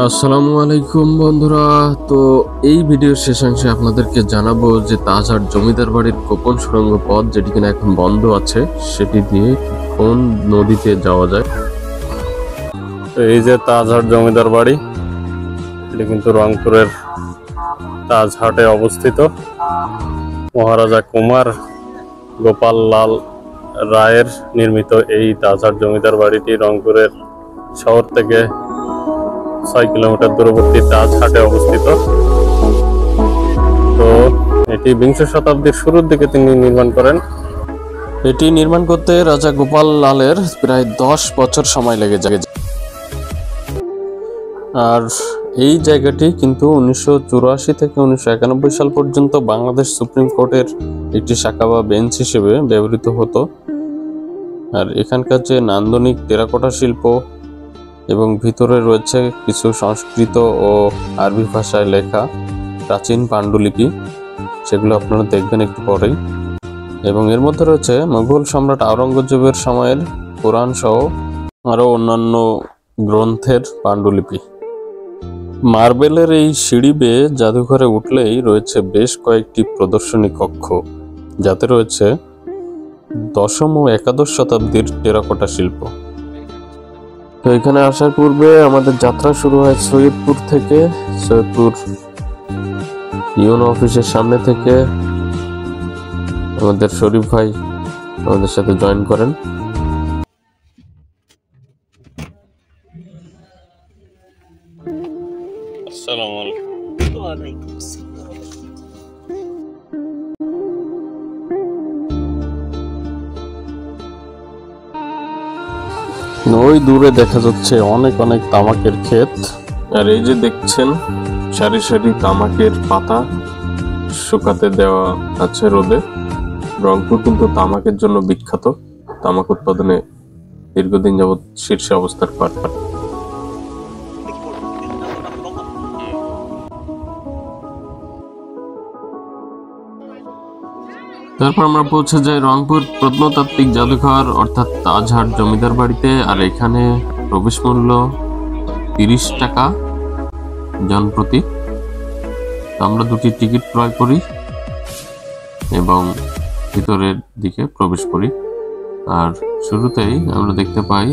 আসসালামু আলাইকুম বন্ধুরা। তো এই ভিডিওর শেষাংশে আপনাদেরকে জানাবো যে তাজহাট জমিদার বাড়ির গোপন সুড়ঙ্গ পথ যেটি কিনা এখন বন্ধ আছে, সেটি দিয়ে কোন নদীতে যাওয়া যায়। এই যে তাজহাট জমিদার বাড়ি, এটি কিন্তু রংপুরের তাজহাটে অবস্থিত। মহারাজা কুমার গোপাল লাল রায়ের নির্মিত এই তাজহাট জমিদার বাড়িটি রংপুরের শহর থেকে 6 কিলোমিটার দূরবর্তী তাজহাটে অবস্থিত। তো এটি বিংশ শতাব্দীর শুরুর দিকে তিনি নির্মাণ করেন। এটি নির্মাণ করতে রাজা গোপাল লালের প্রায় 10 বছর সময় লেগে যায়। আর এই জায়গাটি কিন্তু 1984 থেকে 1991 সাল পর্যন্ত বাংলাদেশ সুপ্রিম কোর্টের একটি শাখা বা বেঞ্চ হিসেবে ব্যবহৃত হতো। আর এখানকার যে নান্দনিক টেরাকোটা শিল্প এবং ভিতরে রয়েছে কিছু সংস্কৃত ও আরবি ভাষায় লেখা প্রাচীন পাণ্ডুলিপি, সেগুলো আপনারা দেখবেন একটু পরেই। এবং এর মধ্যে রয়েছে মুঘল সম্রাট আওরঙ্গজেবের সময়ের কোরআন সহ আরও অন্যান্য গ্রন্থের পাণ্ডুলিপি। মার্বেলের এই সিঁড়ি বেয়ে জাদুঘরে উঠলেই রয়েছে বেশ কয়েকটি প্রদর্শনী কক্ষ, যাতে রয়েছে 10ম ও 11দশ শতাব্দীর টেরাকোটা শিল্প। তো এখানে আসার পূর্বে আমাদের যাত্রা শুরু হয় সৈয়দপুর থেকে। সৈয়দপুর ইউনো অফিসের সামনে থেকে আমাদের শরীফ ভাই আমাদের সাথে জয়েন করেন। আসসালামু আলাইকুম। ওয়ালাইকুম আসসালাম। ওই দূরে দেখা যাচ্ছে অনেক অনেক তামাকের ক্ষেত। আর এই যে দেখছেন সারি সারি তামাকের পাতা শুকাতে দেওয়া আছে রোদে। রংপুর কিন্তু তামাকের জন্য বিখ্যাত, তামাক উৎপাদনে দীর্ঘদিন যাবৎ শীর্ষে অবস্থান করে। তারপর আমরা পৌঁছে যাই রংপুর প্রত্নতাত্ত্বিক জাদুঘর অর্থাৎ তাজহাট জমিদার বাড়িতে। আর এখানে প্রবেশ মূল্য 30 টাকা জনপ্রতি। আমরা দুটি টিকিট ক্রয় করি এবং ভিতরের দিকে প্রবেশ করি। আর শুরুতেই আমরা দেখতে পাই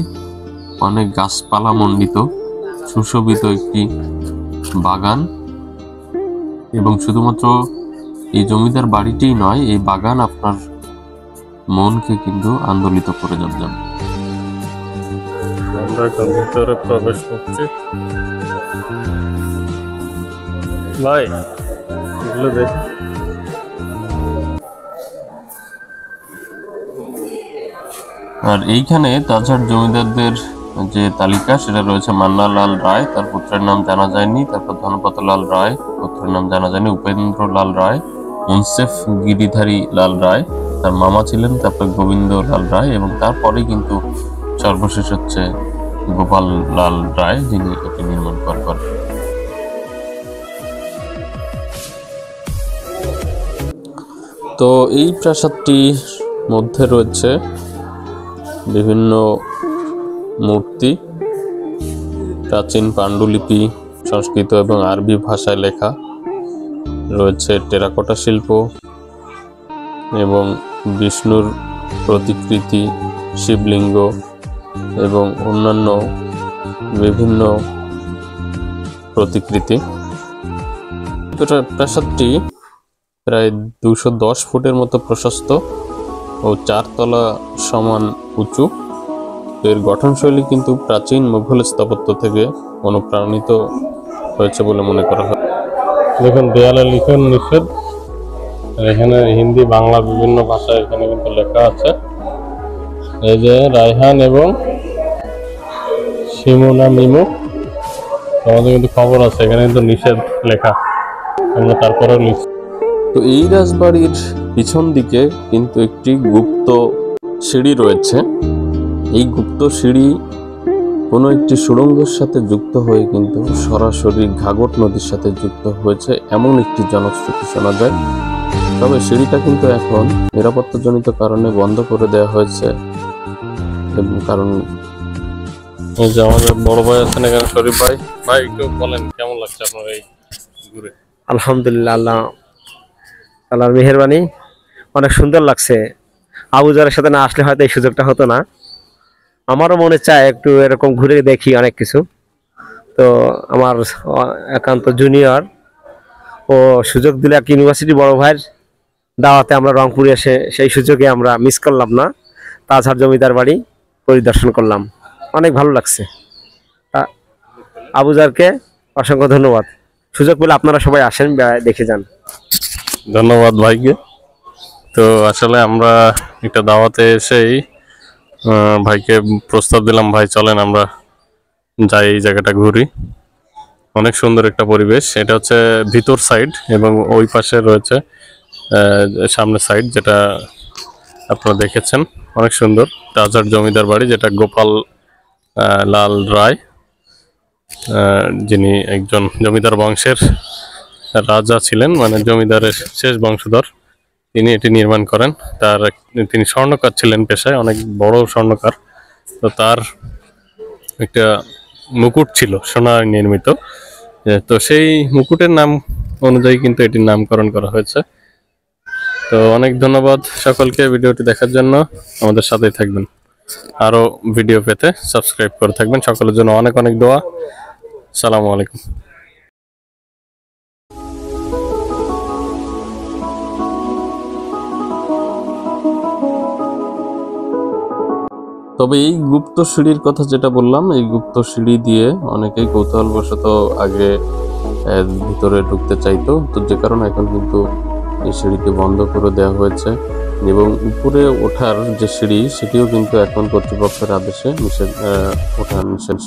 অনেক গাছপালা মণ্ডিত সুশোভিত একটি বাগান। এবং শুধুমাত্র এই জমিদার বাড়িটিই নয়, এই বাগান আপনার মনকে কিন্তু আন্দোলিত করে যাবে। আমরা এখন ভিতরে প্রবেশ করছি। ভাই এগুলো দেখ। আর এইখানে তাজহাট জমিদারদের যে তালিকা সেটা রয়েছে মান্না লাল রায়, তার পুত্রের নাম জানা যায়নি। তারপর ধনপত লাল রায়, পুত্রের নাম জানা যায়নি। উপেন্দ্র লাল রায়, মুন্সেফ গিরিধারী লাল রায়, তার মামা ছিলেন। তারপর গোবিন্দ লাল রায় এবং তারপরে কিন্তু সর্বশেষ হচ্ছে গোপাল লাল রায়, যিনি এটি নির্মাণ করেন। তো এই প্রাসাদটির মধ্যে রয়েছে বিভিন্ন মূর্তি, প্রাচীন পাণ্ডুলিপি, সংস্কৃত এবং আরবি ভাষায় লেখা রয়েছে, টেরাকোটা শিল্প এবং বিষ্ণুর প্রতিকৃতি, শিবলিঙ্গ এবং অন্যান্য বিভিন্ন প্রতিকৃতি। প্রাসাদটি প্রায় 210 ফুটের মতো প্রশস্ত ও 4 তলা সমান উঁচু। এর গঠনশৈলী কিন্তু প্রাচীন মুঘল স্থাপত্য থেকে অনুপ্রাণিত হয়েছে বলে মনে করা হয়। দেখুন দেয়ালে লিখন নিষেধ। এখানে হিন্দি বাংলা বিভিন্ন ভাষায় এখানে কিন্তু লেখা আছে। এই যে রায়হান এবং সিমোনা মিমো, আমাদের কিন্তু খবর আছে, এখানে কিন্তু নিষেধ লেখা, আমরা তারপরেও লিখছি। তো এই রাজবাড়ির পিছন দিকে কিন্তু একটি গুপ্ত সিঁড়ি রয়েছে। এই গুপ্ত সিঁড়ি কোনো একটি সুড়ঙ্গের সাথে যুক্ত হয়ে কিন্তু সরাসরি ঘাঘট নদীর সাথে যুক্ত হয়েছে, এমন একটি জনশ্রুতি শোনা যায়। তবে সিঁড়িটা কিন্তু এখন নিরাপত্তাজনিত কারণে বন্ধ করে দেওয়া হয়েছে। এবং কারণ এই যে আমাদের বড় ভাই আছেন এখানে, শরীফ ভাই। ভাই একটু বলেন কেমন লাগছে আপনার এই ঘুরে? আলহামদুলিল্লাহ, আল্লাহর মেহেরবানি, অনেক সুন্দর লাগছে। আবুজারের সাথে না আসলে হয়তো এই সুযোগটা হতো না। আমারও মনে চায় একটু এরকম ঘুরে দেখি অনেক কিছু। তো আমার একান্ত জুনিয়র ও সুযোগ দিলে এক ইউনিভার্সিটি বড় ভাইয়ের দাওয়াতে আমরা রংপুরে এসে সেই সুযোগে আমরা মিস করলাম না, তাজহার জমিদার বাড়ি পরিদর্শন করলাম। অনেক ভালো লাগছে। আবুজারকে অসংখ্য ধন্যবাদ। সুযোগ পেলে আপনারা সবাই আসেন, দেখে যান। ধন্যবাদ ভাইকে। তো আসলে আমরা একটা দাওয়াতে এসেই ভাইকে প্রস্তাব দিলাম, ভাই চলেন আমরা যাই, এই জায়গাটা ঘুরি। অনেক সুন্দর একটা পরিবেশ। এটা হচ্ছে ভিতর সাইড এবং ওই পাশে রয়েছে সামনের সাইড, যেটা আপনারা দেখেছেন। অনেক সুন্দর তাজহার জমিদার বাড়ি, যেটা গোপাল লাল রায়, যিনি একজন জমিদার বংশের রাজা ছিলেন, মানে জমিদারের শেষ বংশধর, তিনি এটি নির্মাণ করেন। তিনি স্বর্ণকার ছিলেন পেশায়, অনেক বড় স্বর্ণকার। তো তার একটা মুকুট ছিল সোনার নির্মিত, তো সেই মুকুটের নাম অনুযায়ী কিন্তু এটির নামকরণ করা হয়েছে। তো অনেক ধন্যবাদ সকলকে ভিডিওটি দেখার জন্য। আমাদের সাথেই থাকবেন, আরো ভিডিও পেতে সাবস্ক্রাইব করে থাকবেন। সকলের জন্য অনেক অনেক দোয়া। আসসালামু আলাইকুম। তবে এই গুপ্ত সিঁড়ির কথা যেটা বললাম, এই গুপ্ত সিঁড়ি দিয়ে অনেকেই কৌতূহলবশত আগে ভিতরে ঢুকতে চাইতো, তো যে কারণে এখন কিন্তু এই সিঁড়িটি বন্ধ করে দেওয়া হয়েছে এবং উপরে ওঠার যে সিঁড়ি সেটিও কিন্তু এখন কর্তৃপক্ষের আদেশে ওঠার নিষেধ।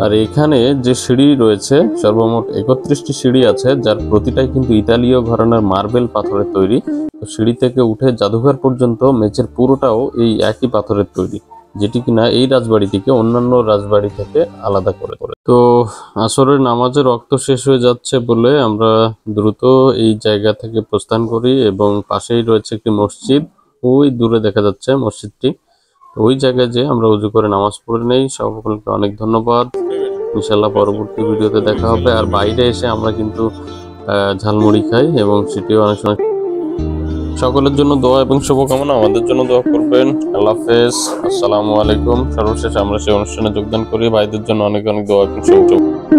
আর এখানে যে সিঁড়ি রয়েছে, সর্বমোট 31টি সিঁড়ি আছে, যার প্রতিটাই কিন্তু ইতালীয় ঘরানার মার্বেল পাথরের তৈরি। তো সিঁড়ি থেকে উঠে জাদুঘর পর্যন্ত মেঝের পুরোটাও এই একই পাথরের তৈরি, যেটি কিনা এই রাজবাড়িটিকে অন্যান্য রাজবাড়ি থেকে আলাদা করে। তো আসরের নামাজের রক্ত শেষ হয়ে যাচ্ছে বলে আমরা দ্রুত এই জায়গা থেকে প্রস্থান করি এবং পাশেই রয়েছে একটি মসজিদ, ওই দূরে দেখা যাচ্ছে মসজিদটি। ওই জায়গায় যে আমরা উজু করে নামাজ পড়ে নেই। সকলকে অনেক ধন্যবাদ। ইনশাল্লাহ পরবর্তী ভিডিওতে দেখা হবে। আর বাইরে এসে আমরা কিন্তু ঝালমুড়ি খাই এবং সেটিও অনেক সময়। সকলের জন্য দোয়া এবং শুভকামনা, আমাদের জন্য দোয়া করবেন। আল্লাহ হাফেজ, আসসালামু আলাইকুম। সর্বশেষ আমরা সেই অনুষ্ঠানে যোগদান করি। ভাইদের জন্য অনেক অনেক দোয়া এবং শুভকামনা।